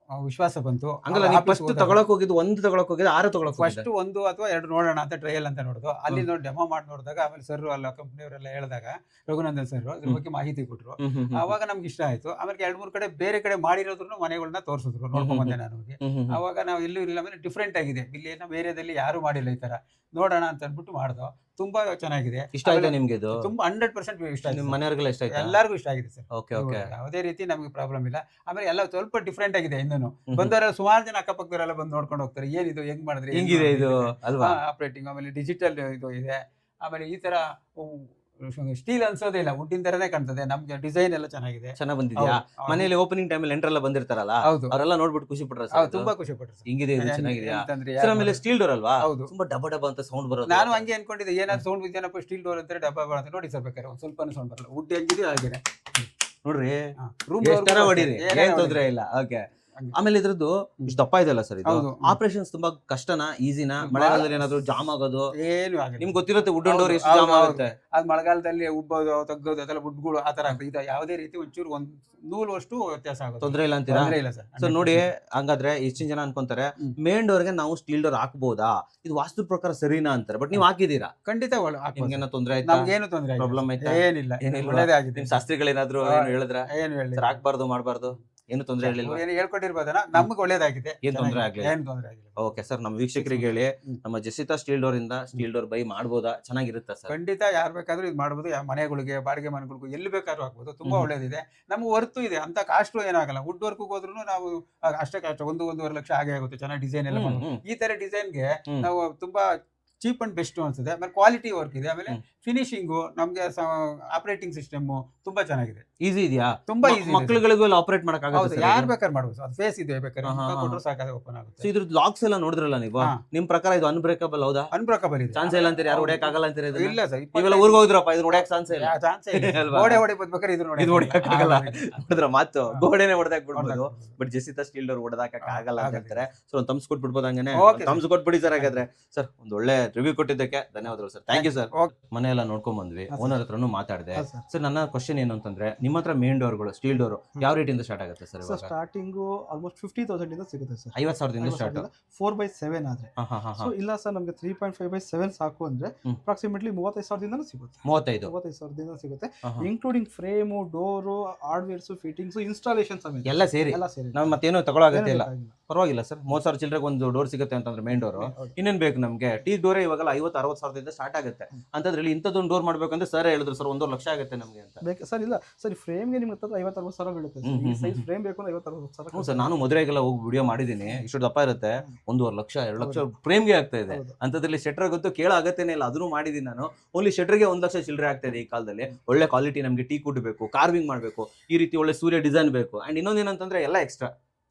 ವಿಶ್ವಾಸ ಬಂತು. ಹಂಗಲ್ಲ, ನೀವು ಫಸ್ಟ್ ತಗೊಳಕ್ ಹೋಗಿದ್ದು 1 ತಗೊಳಕ್ ಹೋಗಿದ್ದು 6 ತಗೊಳಕ್ ಫಸ್ಟ್ 1 ಅಥವಾ 2 ನೋಡೋಣ ಅಂತ ಟ್ರಯಲ್ ಅಂತ ನೋಡಿದ್ವು. ಅಲ್ಲಿ ನೋಡಿ ಡೆಮೋ ಮಾಡಿ ನೋಡಿದಾಗ, ಆಮೇಲೆ ಸರ್ ಅಲ್ಲ ಕಂಪ್ನಿಯವರೆಲ್ಲ ಹೇಳಿದಾಗ, ರಘುನಂದನ್ ಸರ್ ಅದ್ರ ಬಗ್ಗೆ ಮಾಹಿತಿ ಕೊಟ್ರು. ಅವಾಗ ನಮ್ಗೆ ಇಷ್ಟ ಆಯ್ತು. ಆಮೇಲೆ 2-3 ಕಡೆ ಬೇರೆ ಕಡೆ ಮಾಡಿರೋದ್ರು ಮನೆಗಳನ್ನ ತೋರಿಸಿದ್ರು, ನೋಡ್ಕೊಂಡ್ ಬಂದೆ ನಾನು ಹೋಗಿ. ಅವಾಗ ನಾವು ಎಲ್ಲೂ ಇಲ್ಲ, ಆಮೇಲೆ ಡಿಫ್ರೆಂಟ್ ಆಗಿದೆ, ಇಲ್ಲಿ ಏನೋ ಬೇರೆದಲ್ಲಿ ಯಾರು ಮಾಡಿಲ್ಲ ಈ ತರ, ನೋಡೋಣ ಅಂತ ಅಂದ್ಬಿಟ್ಟು ಮಾಡ್ದೋ. ತುಂಬಾ ಚೆನ್ನಾಗಿದೆ. ಇಷ್ಟ ಆಯ್ತಾ ನಿಮ್ಗೆ ಇದು? ತುಂಬಾ 100% ಇಷ್ಟ ಆಯ್ತು. ನಿಮ್ಮ ಮನೆಯವ್ರಿಗೆಲ್ಲ ಇಷ್ಟ ಆಯ್ತಾ? ಎಲ್ಲರಿಗೂ ಇಷ್ಟ ಆಗಿದೆ ಸರ್. Okay okay. ಯಾವುದೇ ರೀತಿ ನಮಗೆ ಪ್ರಾಬ್ಲಮ್ ಇಲ್ಲ. ಆಮೇಲೆ ಎಲ್ಲ ಸ್ವಲ್ಪ ಡಿಫ್ರೆಂಟ್ ಆಗಿದೆ. ಇನ್ನೂ ಬಂದವರೆಲ್ಲ ಸುಮಾರು ಜನ ಅಕ್ಕಪಕ್ಕದವರೆಲ್ಲ ಬಂದು ನೋಡ್ಕೊಂಡು ಹೋಗ್ತಾರೆ, ಏನಿದು, ಹೆಂಗ್ ಮಾಡಿದ್ರಿ, ಹೆಂಗಿದೆ ಇದು ಅಲ್ವಾ ಆಪರೇಟಿಂಗ್. ಆಮೇಲೆ ಡಿಜಿಟಲ್ ಇದು ಇದೆ. ಆಮೇಲೆ ಈ ತರ ಸ್ಟೀಲ್ ಅನ್ಸೋದೇ ಇಲ್ಲ, ವುಡ್ಡಿನ ತರನೇ ಕಾಣ್ತದೆ. ನಮ್ಗೆ ಡಿಸೈನ್ ಎಲ್ಲ ಚೆನ್ನಾಗಿದೆ, ಚೆನ್ನಾಗಿ ಬಂದಿದ್ಯಾ? ಮನೇಲಿ ಓಪನಿಂಗ್ ಟೈಮ್ ಅಲ್ಲಿ ಎಂಟ್ರೆಲ್ಲ ಬಂದಿರ್ತಾರಲ್ಲ, ಹೌದು, ಅವರೆಲ್ಲ ನೋಡ್ಬಿಟ್ಟು ಖುಷಿ ಪಟ್ರ? ತುಂಬಾ ಖುಷಿ ಪಟ್ರು. ಹಿಂಗಿದೆ ಇದು, ಚೆನ್ನಾಗಿದೆಯಾ? ಅಂತಂದ್ರೆ ಸರ್ ಆಮೇಲೆ ಸ್ಟೀಲ್ ಡೋರ್ ಅಲ್ವಾ? ಹೌದು, ತುಂಬಾ ಡಬ್ಬ ಡಬ್ಬ ಅಂತ ಸೌಂಡ್ ಬರೋದು. ನಾನು ಹಂಗೆ ಅನ್ಕೊಂಡಿದ್ದೆ, ಏನಾದ್ರು ಸೌಂಡ್ ಇದೆಯಪ್ಪ ಸ್ಟೀಲ್ ಡೋರ್ ಅಂತಾರೆ, ಡಬ್ಬ ಬರುತ್ತೆ. ನೋಡಿ ಸರ್, ಬೇಕಾದ್ರೆ ಒಂದ್ ಸ್ವಲ್ಪ ಸೌಂಡ್ ಬರಲ್ಲ. ವುಡ್ ಹೆಂಗಿದೆ ಹಾಗೆ ನೋಡ್ರಿ, ರೂಮ್ ಹೊಡೀರಿ, ಏನ್ ತೊಂದ್ರೆ ಇಲ್ಲ. ಓಕೆ. ಆಮೇಲೆ ಇದ್ರದ್ದು ಇಷ್ಟು ದಪ್ಪ ಇದೆಲ್ಲ ಸರ್, ಇದು ಆಪರೇಷನ್ಸ್ ತುಂಬಾ ಕಷ್ಟನಾ, ಈಸಿನಾ? ಮಳೆಗಾಲದಲ್ಲಿ ಏನಾದ್ರು ಜಾಮ್ ಆಗೋದು ಏನು ಆಗಿದೆ? ನಿಮ್ಗೆ ಗೊತ್ತಿರುತ್ತೆ ವುಡನ್ ಡೋರ್ ಎಷ್ಟು ಜಾಮ್ ಆಗುತ್ತೆ. ಅದ್ ಮಳೆಗಾಲದಲ್ಲಿ ಉಬ್ಬೋದು, ತಗ್ಗೋದು, ಅದೆಲ್ಲ ವುಡ್ಗಳು ಆ ತರ ಆಗ್ತದೆ. ಇದು ಯಾವುದೇ ರೀತಿ ಒಂಚೂರು ಒಂದ್ ನೂಲಷ್ಟು ವ್ಯತ್ಯಾಸ ಆಗುತ್ತೆ, ತೊಂದ್ರೆ ಇಲ್ಲ ಅಂತೀರಾ? ಇಲ್ಲ ಸರ್. ಸೊ ನೋಡಿ, ಹಂಗಾದ್ರೆ ಎಷ್ಟಿನ ಜನ ಅನ್ಕೊಂತಾರೆ ಮೇನ್ ಡೋರ್ಗೆ ನಾವು ಸ್ಟೀಲ್ ಡೋರ್ ಹಾಕ್ಬೋದಾ, ಇದು ವಾಸ್ತು ಪ್ರಕಾರ ಸರಿನಾ ಅಂತಾರೆ. ಬಟ್ ನೀವು ಹಾಕಿದೀರಾ? ಖಂಡಿತ ನಿಮ್ಗೇನೋ ತೊಂದ್ರೆ ಆಯ್ತಾ? ನಮ್ಗೇನು ತೊಂದ್ರೆ ಪ್ರಾಬ್ಲಮ್ ಆಯ್ತಾ? ಏನಿಲ್ಲ, ಒಳ್ಳೇದೇ ಆಗಿದೆ. ನಿಮ್ ಶಾಸ್ತ್ರಿಗಳೇನಾದ್ರು ಏನು ಹೇಳಿದ್ರ? ಏನು ಹೇಳಿ, ಹಾಕ್ಬಾರ್ದು ಮಾಡ್ಬಾರ್ದು, ಏನು ತೊಂದ್ರೆ ಹೇಳಿಲ್ವಾ? ಏನು ಹೇಳ್ಕೊಟ್ಟಿರ್ಬೋದನ, ನಮ್ಗೆ ಒಳ್ಳೇದಾಗಿದೆ, ಏನ್ ತೊಂದ್ರೆ ಆಗ್ಲಿಲ್ಲ. ಏನು ತೊಂದ್ರೆ ಆಗಿಲ್ಲ. ಓಕೆ ಸರ್, ನಮ್ಮ ವೀಕ್ಷಕರಿಗೆ ಹೇಳಿ, ನಮ್ಮ ಜೆಸಿತಾ ಸ್ಟೀಲ್ ಡೋರ್ ಇಂದ ಸ್ಟೀಲ್ ಡೋರ್ ಬೈ ಮಾಡ್ಬೋದಾ? ಚೆನ್ನಾಗಿರುತ್ತಾ ಸರ್? ಖಂಡಿತ ಯಾರು ಬೇಕಾದ್ರೂ ಇದು ಮಾಡ್ಬೋದು. ಮನೆಗಳಿಗೆ, ಬಾಡಿಗೆ ಮನೆಗಳಿಗೂ, ಎಲ್ಲಿ ಬೇಕಾದ್ರೂ ಹಾಕ್ಬೋದು. ತುಂಬಾ ಒಳ್ಳೇದಿದೆ. ನಮ್ಗೆ ವರ್ತು ಇದೆ, ಅಂತ ಕಾಸ್ಟು ಏನಾಗಲ್ಲ. ವುಡ್ ವರ್ಕ್ ಹೋದ್ರೂ ನಾವು ಅಷ್ಟೇ ಕಾಸ್ಟ್, 1-1.5 ಲಕ್ಷ ಆಗೇ ಆಗುತ್ತೆ. ಚೆನ್ನಾಗಿ ಡಿಸೈನ್ ಎಲ್ಲ ಮಾಡ್ಬೋದು. ಈ ತರ ಡಿಸೈನ್ಗೆ ನಾವು ತುಂಬಾ ಚೀಪ್ ಅಂಡ್ ಬೆಸ್ಟ್ ಅನ್ಸುತ್ತೆ. ಆಮೇಲೆ ಕ್ವಾಲಿಟಿ ವರ್ಕ್ ಇದೆ. ಆಮೇಲೆ ಫಿನಿಶಿಂಗು ನಮ್ಗೆ ಆಪರೇಟಿಂಗ್ ಸಿಸ್ಟಮ್ ತುಂಬಾ ಚೆನ್ನಾಗಿದೆ, ಈಸಿ ಇದೆಯಾ? ತುಂಬಾ ಈಸಿ. ಮಕ್ಕಳುಗಳಿಗೂ ಆಪರೇಟ್ ಮಾಡಕ್ ಹೌದು, ಯಾರು ಬೇಕಾದ್ರೆ ಮಾಡ್ಬೋದು. ಅದು ಫೇಸ್ ಇದೆ, ಬೇಕಾದ್ರೆ ಕೊಟ್ಟರು ಸಾಕಾಗ ಓಪನ್ ಆಗುತ್ತೆ. ಇದ್ರ ಲಾಕ್ಸ್ ಎಲ್ಲ ನೋಡಿದ್ರಲ್ಲ ನೀವು, ನಿಮ್ ಪ್ರಕಾರ ಇದು ಅನ್ಬ್ರೇಕಬಲ್ ಹೌದಾ? ಅನ್ಬ್ರೇಕಬಲ್ ಇದೆ, ಚಾನ್ಸ್ ಇಲ್ಲ ಅಂತೀರಿ, ಯಾರು ಹೊಡೆಯಕ್ ಆಗಲ್ಲ ಅಂತೀರಿ? ಇಲ್ಲ ಸರ್, ನೀವೆಲ್ಲ ಊರ್ಗ್ ಹೋಗಿದ್ರಪ್ಪ, ಇದನ್ನ ಹೊಡೆಯಕ್ ಚಾನ್ಸ್ ಇಲ್ಲ ಚಾನ್ಸ್ ಅಲ್ವಾ? ಗೋಡೆ ಬೇಕಾದ್ರೆ ಇದು ಇದು ಹೊಡೆಯಕ್ ಆಗಲ್ಲ ನೋಡಿದ್ರ ಮಾತು, ಗೋಡೆನೆ ಹೊಡೆದಾಕ್ ಬಿಡ್ಬೋದು, ಬಟ್ ಜೆಸಿತಾ ಸ್ಟೀಲ್ ಡೋರ್ ಹೊಡೆದಾಕ ಆಗಲ್ಲ ಅಂತ ಹೇಳ್ತಾರೆ. ಸೊ ಒಂದು ತಮ್ಸ್ ಕೊಟ್ಬಿಡ್ಬೋದು ಹಂಗೇನೆ, ತಮ್ಸ್ ಕೊಟ್ಬಿಡಿ ಸರ್. ಹಾಗಾದ್ರೆ ಸರ್ ಒಂದು ಒಳ್ಳೆ ರಿವ್ಯೂ ಕೊಟ್ಟಿದ್ದಕ್ಕೆ ಧನ್ಯವಾದಗಳು ಸರ್, ಥ್ಯಾಂಕ್ ಯು ಸರ್. ಮನೆ ಎಲ್ಲ ನೋಡ್ಕೊಂಡ್ ಬಂದ್ವಿ, ಓನರ್ ಹತ್ರನು ಮಾತಾಡಿದೆ. ಸರ್ ನನ್ನ ಕ್ವಶನ್ ಏನು ಅಂತಂದ್ರೆ, ನಿಮ್ಮ ಹತ್ರ ಮೇನ್ ಡೋರ್ಗಳು ಸ್ಟೀಲ್ ಡೋರ್ ಯಾವ ರೇಟ್ ಇಂದ ಸ್ಟಾರ್ಟ್ ಆಗುತ್ತೆ ಸರ್? ಸ್ಟಾರ್ಟಿಂಗ್ ಆಲ್ಮೋಸ್ಟ್ 50,000 ಇಂದ ಸಿಗುತ್ತೆ ಸರ್. 50,000 ಸ್ಟಾರ್ಟ್, 4x7 ಆದ್ರೆ. ಸೊ ಇಲ್ಲ ಸರ್, ನಮ್ಗೆ 3.5x7 ಸಾಕು ಅಂದ್ರೆ ಅಪ್ರಾಕ್ಸಿಮೇಟ್ಲಿ 35,000 ಸಿಗುತ್ತೆ. 35,000 ಸಿಗುತ್ತೆ, including frame, door, hardwares, fittings, installation ಸಮೇತ ಎಲ್ಲ ಸೇರಿ. ನಾವು ಮತ್ತೇನು ತಗೊಳಾಗತ್ತೆ ಇಲ್ಲ, ಪರವಾಗಿಲ್ಲ ಸರ್. 30,000 ಚಿಲ್ಲರೆಗೆ ಒಂದು ಡೋರ್ ಸಿಗುತ್ತೆ ಅಂತಂದ್ರೆ ಮೇನ್ ಡೋರ್, ಇನ್ನೇನ್ ಬೇಕು ನಮ್ಗೆ? ಟೀ ಡೋರೇ ಇವಾಗೆಲ್ಲ 50,000-60,000 ಸ್ಟಾರ್ಟ್ ಆಗುತ್ತೆ. ಅಂತದ್ರಲ್ಲಿ ಇಂಥದ್ದೊಂದು ಡೋರ್ ಮಾಡ್ಬೇಕಂದ್ರೆ ಸರ್ ಹೇಳಿದ್ರು ಸರ್ 1.5 ಲಕ್ಷ ಆಗುತ್ತೆ ನಮ್ಗೆ ಅಂತ. ಬೇಕು ಸರ್? ಇಲ್ಲ ಸರ್, ಫ್ರೇಮ್ಗೆ ನಿಮ್ಗೆ 50,000-60,000 ಬೀಳುತ್ತೆ. ಈ ಸೈಜ್ ಫ್ರೇಮ್ ಬೇಕು ಅಂದ್ರೆ 50,000-60,000. ಹ್ಞೂ ಸರ್, ನಾನು ಮದುವೆಗೆಲ್ಲ ಹೋಗಿ ವಿಡಿಯೋ ಮಾಡಿದ್ದೀನಿ, ಇಷ್ಟು ದಪ್ಪ ಇರುತ್ತೆ, 1.5 ಲಕ್ಷ 2 ಲಕ್ಷ ಫ್ರೇಮ್ಗೆ ಆಗ್ತಾ ಇದೆ. ಅಂತದ್ರಲ್ಲಿ ಶೆಟ್ರ್ ಗೊತ್ತು ಕೇಳೋ ಅಗತ್ಯನೇ ಇಲ್ಲ, ಅದನ್ನು ಮಾಡಿದ್ದೀನಿ ನಾನು. ಓನ್ಲಿ ಶೆಟ್ರಿಗೆ 1 ಲಕ್ಷ ಚಿಲ್ಲರೆ ಆಗ್ತಾ ಇದೆ ಈ ಕಾಲದಲ್ಲಿ. ಒಳ್ಳೆ ಕ್ವಾಲಿಟಿ ನಮಗೆ ಟೀ ಕುಡ್ ಬೇಕು, ಕಾರ್ವಿಂಗ್ ಮಾಡಬೇಕು, ಈ ರೀತಿ ಒಳ್ಳೆ ಸೂರ್ಯ ಡಿಸೈನ್ ಬೇಕು. ಅಂಡ್ ಇನ್ನೊಂದೇನಂತಂದ್ರೆ ಎಲ್ಲ ಎಕ್ಸ್ಟ್ರಾ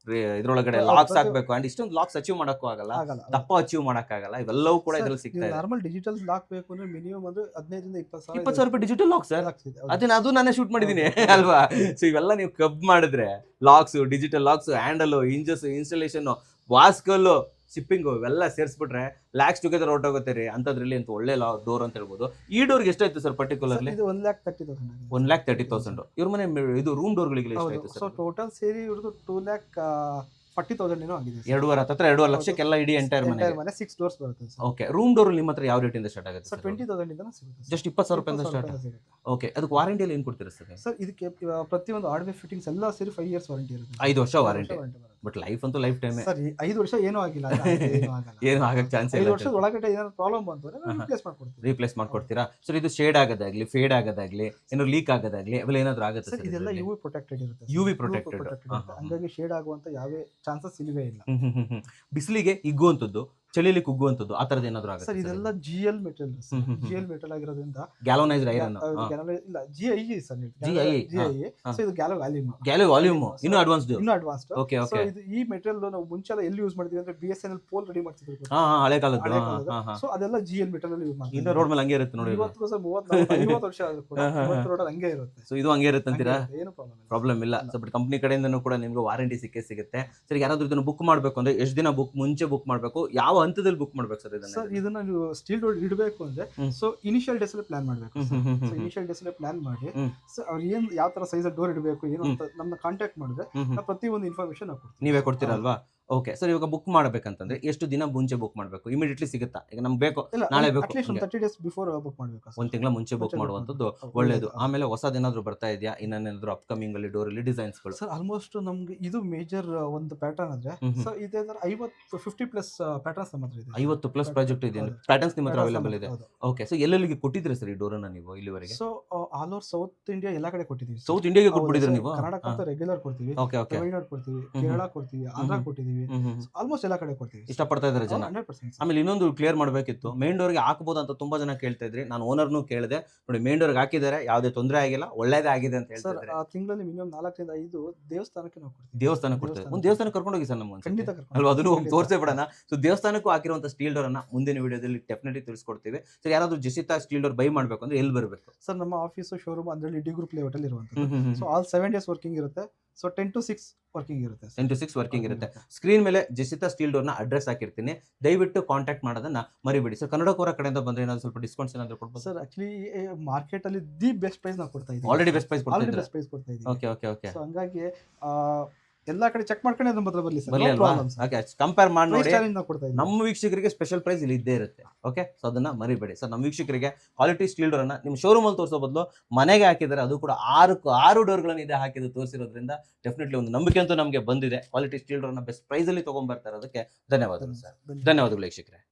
ಇದ್ರೊಳಗಡೆ ಲಾಕ್ಸ್ ಹಾಕ್ಬೇಕು. ಅಂಡ್ ಇಷ್ಟೊಂದು ಲಾಕ್ಸ್ ಅಚೀವ್ ಮಾಡಕ್ಕೂ ಆಗಲ್ಲ, ದಪ್ಪ ಅಚೀವ್ ಮಾಡಕ್ಕಾಗಲ್ಲ, ಇವೆಲ್ಲವೂ ಕೂಡ ಇದ್ರಲ್ಲಿ ಸಿಗ್ತಾ ಇದೆ. ನಾರ್ಮಲ್ ಡಿಜಿಟಲ್ ಲಾಕ್ ಬೇಕು ಅಂದ್ರೆ ಮಿನಿಮಮ್ ಅಂದ್ರೆ 15,000-20,000 ರೂಪಾಯಿ ಡಿಜಿಟಲ್ ಲಾಕ್ ಸರ್. ಅದು ನಾನೇ ಶೂಟ್ ಮಾಡಿದ್ದೀನಿ ಅಲ್ವಾ? ಸೊ ಇವೆಲ್ಲ ನೀವು ಕಬ್ ಮಾಡಿದ್ರೆ locks, digital locks, handle, hinges, installation, ವಾಸ್ಕಲ್ಲು, ಶಿಪ್ಪಿಂಗು ಇವೆಲ್ಲ ಸೇರಿಸ್ಬಿಟ್ರೆ ಲ್ಯಾಕ್ಸ್ ಟುಗೆದರ್ ಹೊರಟೋಗುತ್ತೆ ರೀ. ಅಂತದ್ರಲ್ಲಿ ಅಂತ ಒಳ್ಳೆ ಡೋರ್ ಅಂತ ಹೇಳ್ಬೋದು. ಈ ಡೋರ್ಗೆ ಎಷ್ಟಾಯ್ತು ಸರ್ ಪರ್ಟಿಕ್ಯುಲರ್ಲಿ? 1,30,000. 1,30,000. ಇವ್ರ ಮನೆ ಇದು ರೂಮ್ ಡೋರ್ಗಳಿಗೆ ಎಷ್ಟಾಯ್ತು ಸರ್? ಸೊ ಟೋಟಲ್ ಸೇರಿ ಇವ್ರದ್ದು 2,40,000 ಏನೋ ಆಗಿದೆ. 2.5 ಲಕ್ಷಕ್ಕೆಲ್ಲ ಇಡೀ ಎಂಟೈರ್ ಮನೆ 6 ಡೋರ್ಸ್ ಬರುತ್ತೆ ಸರ್. ಓಕೆ, ರೂಮ್ ಡೋರ್ ನಿಮ್ಮ ಹತ್ರ ಯಾವ ರೇಟ್ ಇಂದ ಸ್ಟಾರ್ಟ್ ಆಗುತ್ತೆ ಸರ್? 20,000 ಇಂದ ಸಿಗುತ್ತೆ. ಜಸ್ಟ್ 20,000 ರೂಪಾಯಿಂದ ಸ್ಟಾರ್ಟ್ ಆಗುತ್ತೆ. ಓಕೆ, ಅದಕ್ಕೆ ವಾರಂಟಿಯಲ್ಲಿ ಏನು ಕೊಡ್ತೀರಾ ಸರ್? ಸರ್ ಇದಕ್ಕೆ ಪ್ರತಿಯೊಂದು ಹಾರ್ಡ್ವೇರ್ ಫಿಟ್ಟಿಂಗ್ಸ್ ಎಲ್ಲ ಸೇರಿ 5 ಇಯರ್ಸ್ ವಾರಂಟಿ ಇರುತ್ತೆ. 5 ವರ್ಷ ವಾರಂಟಿ. ಬಟ್ ಲೈಫ್ ಅಂತೂ ಲೈಫ್ ಟೈಮ್ ಸರ್. 5 ವರ್ಷ ಏನೂ ಆಗಿಲ್ಲ, ಏನು ಆಗಕ್ಕೆ ಚಾನ್ಸ್ ಇಲ್ಲ. 5 ವರ್ಷದ ಒಳಗಡೆ ಏನಾದ್ರು ಪ್ರಾಬ್ಲಮ್ ಬಂತು ರೀಪ್ಲೇಸ್ ಮಾಡ್ಕೊಡ್ತೀರಾ ಸರ್? ಇದು ಶೇಡ್ ಆಗೋದಾಗ್ಲಿ, ಫೇಡ್ ಆಗೋದಾಗ್ಲಿ, ಏನಾದ್ರು ಲೀಕ್ ಆಗೋದಾಗ್ಲಿ ಅವೆಲ್ಲ ಏನಾದ್ರು ಆಗುತ್ತೆ ಸರ್? ಇದೆಲ್ಲ UV ಪ್ರೊಟೆಕ್ಟೆಡ್ ಇರುತ್ತೆ. UV ಪ್ರೊಟೆಕ್ಟೆಡ್, ಹಂಗಾಗಿ ಶೇಡ್ ಆಗುವಂತ ಯಾವ ಚಾನ್ಸಸ್ ಇಲ್ಲವೇ ಇಲ್ಲ. ಬಿಸಿಲಿಗೆ ಹಿಗ್ಗುವಂತದ್ದು, ಚಳಿಲಿ ಕುಗ್ಗುವಂತದ್ದು ಆ ತರದ್ದು ಏನಾದ್ರು ಆಗುತ್ತೆ ಸರ್? ಇದೆಲ್ಲ GL ಮೆಟೀರಿಯಲ್, GL ಮೆಟಲ್ ಆಗಿರೋದ್ರಿಂದ ಗ್ಯಾಲೋನೈಸ್ಡ್ ಐರನ್ ಇಲ್ಲ, GIE ಸರ್. ಸೊ ಇದು ಗ್ಯಾಲೋ ವಾಲ್ಯೂಮ್ ಇನ್ನೂ ಅಡ್ವಾನ್ಸ್ಡ್. Okay okay. ಇದು ಈ ಮೆಟೀರಿಯಲ್ ನಾವು ಮುಂಚೆ ಎಲ್ಲಿ ಯೂಸ್ ಮಾಡಿದ್ವಿ ಅಂದ್ರೆ BSNL ಪೋಲ್ ರೆಡಿ ಮಾಡ್ತಿದ್ರು, ಹಳೆ ಕಾಲದ್ದು. ಸೊ ಅದೆಲ್ಲ GL ಮೆಟೀರಿಯಲ್ ಯೂಸ್ ಮಾಡ್ತೀವಿ. ಇನ್ನು ರೋಡ್ ಮೇಲೆ ಹಂಗೆ ಇರುತ್ತೆ ನೋಡಿ, ಇವತ್ತು ಸರ್ 30-40 ವರ್ಷ ಆದ್ರೂ ಕೂಡ ರೋಡ್ ಹಂಗೆ ಇರುತ್ತೆ. ಸೊ ಇದು ಹಂಗೆ ಇರುತ್ತೆ ಅಂತೀರಾ? ಏನು ಪ್ರಾಬ್ಲಮ್ ಇಲ್ಲ. ಸೊ ಬಟ್ ಕಂಪ್ನಿ ಕಡೆಯಿಂದನೂ ಕೂಡ ನಿಮ್ಗೆ ವಾರಂಟಿ ಸಿಗುತ್ತೆ. ಸರ್ ಯಾರಾದ್ರೂ ಇದನ್ನ ಬುಕ್ ಮಾಡ್ಬೇಕು ಅಂದ್ರೆ ಎಷ್ಟು ದಿನ ಮುಂಚೆ ಬುಕ್ ಮಾಡ್ಬೇಕು, ಯಾವ ಹಂತದಲ್ಲಿ ಬುಕ್ ಮಾಡ್ಬೇಕು ಸರ್ ಇದನ್ನ? ಸರ್ ಇದನ್ನ ನೀವು ಸ್ಟೀಲ್ ಡೋರ್ ಇಡಬೇಕು ಅಂದ್ರೆ ಸೊ ಇನಿಷಿಯಲ್ ಡೇಸ್ ಅಲ್ಲಿ ಪ್ಲಾನ್ ಮಾಡಬೇಕು. ಇನಿಷಿಯಲ್ ಡೇಸ್ ಅಲ್ಲಿ ಪ್ಲಾನ್ ಮಾಡಿ ಸೊ ಅವ್ರು ಏನ್ ಯಾವ ತರ ಸೈಜ್ ಡೋರ್ ಇಡಬೇಕು ಏನು ಅಂತ ನಮ್ಮನ್ನ ಕಾಂಟ್ಯಾಕ್ಟ್ ಮಾಡಿದ್ರೆ ನಾವು ಪ್ರತಿಯೊಂದು ಇನ್ಫಾರ್ಮೇಶನ್ ನೀವೇ ಕೊಡ್ತೀರಲ್ವಾ? ಓಕೆ ಸರ್, ಇವಾಗ ಬುಕ್ ಮಾಡ್ಬೇಕಂತಂದ್ರೆ ಎಷ್ಟು ದಿನ ಮುಂಚೆ ಬುಕ್ ಮಾಡಬೇಕು? ಇಮಿಡಿಯೇಟ್ಲಿ ಸಿಗುತ್ತಾ? ಈಗ ನಮ್ಗೆ ಬೇಕು ನಾಳೆ ಬೇಕು, 30 ಡೇಸ್ ಬಿಫೋರ್ ಬುಕ್ ಮಾಡಬೇಕು. 1 ತಿಂಗಳ ಮುಂಚೆ ಬುಕ್ ಮಾಡುವಂತದ್ದು ಒಳ್ಳೇದು. ಆಮೇಲೆ ಹೊಸದೇನಾದ್ರು ಬರ್ತಾ ಇದೆಯಾ? ಇನ್ನೇನಾದ್ರು ಅಪ್ಕಮಿಂಗ್ ಅಲ್ಲಿ ಡೋರ್ ಅಲ್ಲಿ ಡಿಸೈನ್ಸ್ ಗಳು? ಸರ್ ಆಲ್ಮೋಸ್ಟ್ ನಮ್ಗೆ ಇದು ಮೇಜರ್ ಒಂದು ಪ್ಯಾಟರ್ನ್ ಅಂದ್ರೆ ಸೊ ಇದೇ ತರ 50 ಪ್ಲಸ್ ಪ್ಯಾಟರ್ನ್ಸ್ ನಮ್ಮ ಹತ್ರ ಇದೆ. 50 ಪ್ಲಸ್ ಪ್ರಾಜೆಕ್ಟ್ ಇದೆ, ಪ್ಯಾಟರ್ನ್ಸ್ ನಿಮ್ಮ ಹತ್ರ ಅವೈಲೇಬಲ್ ಇದೆ. ಓಕೆ, ಸೊ ಎಲ್ಲೆಲ್ಲಿಗೆ ಕೊಟ್ಟಿದ್ರಿ ಸರ್ ಈ ಡೋರ್ ಅನ್ನ ನೀವು ಇಲ್ಲಿವರೆಗೆ? So all over south India ಎಲ್ಲ ಕಡೆ ಕೊಟ್ಟಿದ್ದೀವಿ. ಸೌತ್ ಇಂಡಿಯಾಗೆ ಕೊಟ್ಬಿಟ್ಟಿದ್ರಿ ನೀವು? ಕರ್ನಾಟಕ ಅಂತ ರೆಗ್ಯುಲರ್ ಕೊಡ್ತೀವಿ, ಓಕೆ ಓಕೆ, ತಮಿಳ್ನಾಡು ಕೊಡ್ತೀವಿ, ಕೇರಳ ಕೊಡ್ತೀವಿ, ಆಂಧ್ರ ಕೊಟ್ಟಿದ್ದೀವಿ, ಆಲ್ಮೋಸ್ಟ್ ಎಲ್ಲ ಕಡೆ ಕೊಡ್ತೀವಿ. ಇಷ್ಟಪಡ್ತಾ ಇದ್ದಾರೆ ಜನ. 100%. ಆಮೇಲೆ ಇನ್ನೊಂದು ಕ್ಲಿಯರ್ ಮಾಡಬೇಕಿತ್ತು, ಮೇನ್ ಡೋರ್ಗೆ ಹಾಕಬಹುದು ಅಂತ ತುಂಬಾ ಜನ ಕೇಳ್ತಾ ಇದ್ರಿ. ನಾನು ಓನರ್ನು ಕೇಳಿದೆ, ನೋಡಿ ಮೇನ್ ಡೋರ್ಗೆ ಹಾಕಿದ್ದಾರೆ, ಯಾವುದೇ ತೊಂದರೆ ಆಗಿಲ್ಲ, ಒಳ್ಳೇದೇ ಆಗಿದೆ ಅಂತ ಹೇಳ್ತಾರೆ. ಸರ್ ಆ ತಿಂಗಳಲ್ಲಿ ಮಿನಿಮಮ್ 4 ರಿಂದ 5 ದೇವಸ್ಥಾನಕ್ಕೆ ನಾವು ಕೊಡ್ತೀವಿ. ದೇವಸ್ಥಾನಕ್ಕೆ ಕೊಡ್ತೀವಿ. ಒಂದು ದೇವಸ್ಥಾನಕ್ಕೆ ಕರ್ಕೊಂಡು ಹೋಗಿ ಸರ್ ನಮ್ಮ ಖಂಡಿತ ಅಲ್ವಾ? ಅದನ್ನು ಹೋಗಿ ತೋರಿಸೇ ಬಿಡೋಣ. ಸೊ ದೇವಸ್ಥಾನಕ್ಕೂ ಹಾಕಿರುವಂತ ಸ್ಟೀಲ್ ಡೋರ್ ಅನ್ನ ಮುಂದಿನ ವಿಡಿಯೋದಲ್ಲಿ ಡೆಫಿನೆಟ್ಲಿ ತಿಳಿಸ್ಕೊಡ್ತೀವಿ. ಸರ್ ಯಾರಾದ್ರೂ ಜೆಸಿತಾ ಸ್ಟೀಲ್ ಡೋರ್ ಬೈ ಮಾಡಬೇಕು ಅಂದ್ರೆ ಎಲ್ಲಿ ಬರಬೇಕು ಸರ್? ನಮ್ಮ ಆಫೀಸ್ ಶೋರೂಮ್ ಅಂದ್ರೆ ಡಿ ಗ್ರೂಪ್ ಲೇಔಟ್ ಅಲ್ಲಿ ಇರುವಂತದ್ದು. ಸೊ ಆಲ್ 7 ಡೇಸ್ ವರ್ಕಿಂಗ್ ಇರುತ್ತೆ. ಸೊ 10 to 6 ವರ್ಕಿಂಗ್ ಇರುತ್ತೆ. 10 to 6 ವರ್ಕಿಂಗ್ ಇರುತ್ತೆ. ಸ್ಕ್ರೀನ್ ಮೇಲೆ ಜೆಸಿತಾ ಸ್ಟೀಲ್ ಡೋರ್ ನ ಅಡ್ರೆಸ್ ಹಾಕಿರ್ತೀನಿ, ದಯವಿಟ್ಟು ಕಾಂಟ್ಯಾಕ್ಟ್ ಮಾಡೋದನ್ನ ಮರಿಬೇಡಿ. ಸರ್ ಕನ್ನಡಕೋರ ಕಡೆಯಿಂದ ಬಂದ್ರೆ ಏನಾದ್ರು ಸ್ವಲ್ಪ ಡಿಸ್ಕೌಂಟ್ಸ್ ಏನಾದ್ರು ಕೊಡ್ಬೋದು ಸರ್? ಆಕ್ಚುಲಿ ಮಾರ್ಕೆಟ್ ಅಲ್ಲಿ ದಿ ಬೆಸ್ಟ್ ಪ್ರೈಸ್ ನಾವು ಕೊಡ್ತಾ ಇದ್ದೀವಿ. ಆಲ್ರೆಡಿ ಬೆಸ್ಟ್ ಪ್ರೈಸ್ ಕೊಡ್ತಾ ಇದ್ದೀವಿ. Okay okay okay. ಸೊ ಹಂಗಾಗಿ ಎಲ್ಲಾ ಕಡೆ ಚೆಕ್ ಮಾಡ್ಕೊಂಡು ನಮ್ಮ ಹತ್ರ ಬರಲಿ ಸರ್. ಓಕೆ, ಕಂಪೇರ್ ಮಾಡಿ ನೋಡಿ. ಕೊಡ್ತಾ ಇದ್ದೀವಿ. ನಮ್ಮ ವೀಕ್ಷಕರಿಗೆ ಸ್ಪೆಷಲ್ ಪ್ರೈಸ್ ಇಲ್ಲಿ ಇದ್ದೇ ಇರುತ್ತೆ. ಓಕೆ, ಸೊ ಅದನ್ನ ಮರಿಬೇಡಿ ಸರ್. ನಮ್ಮ ವೀಕ್ಷಕರಿಗೆ ಕ್ವಾಲಿಟಿ ಸ್ಟೀಲ್ ಡೋರ್ ಅನ್ನ ನಿಮ್ಮ ಶೋರೂಮ್ ಅಲ್ಲಿ ತೋರಿಸೋ ಬದಲು ಮನೆಗೆ ಹಾಕಿದರೆ, ಅದು ಕೂಡ 6 ಡೋರ್ಗಳನ್ನು ಇದೆ ಹಾಕಿದ್ದು ತೋರಿಸಿರೋದ್ರಿಂದ ಡೆಫಿನೆಟ್ಲಿ ಒಂದು ನಂಬಿಕೆ ಅಂತೂ ನಮಗೆ ಬಂದಿದೆ. ಕ್ವಾಲಿಟಿ ಸ್ಟೀಲ್ ಡೋರ್ ನ ಬೆಸ್ಟ್ ಪ್ರೈಸ್ ಅಲ್ಲಿ ತಗೊಂಡ್ಬರ್ತಾ ಇರೋದಕ್ಕೆ ಧನ್ಯವಾದಗಳು ಸರ್. ಧನ್ಯವಾದಗಳು ವೀಕ್ಷಕರೇ.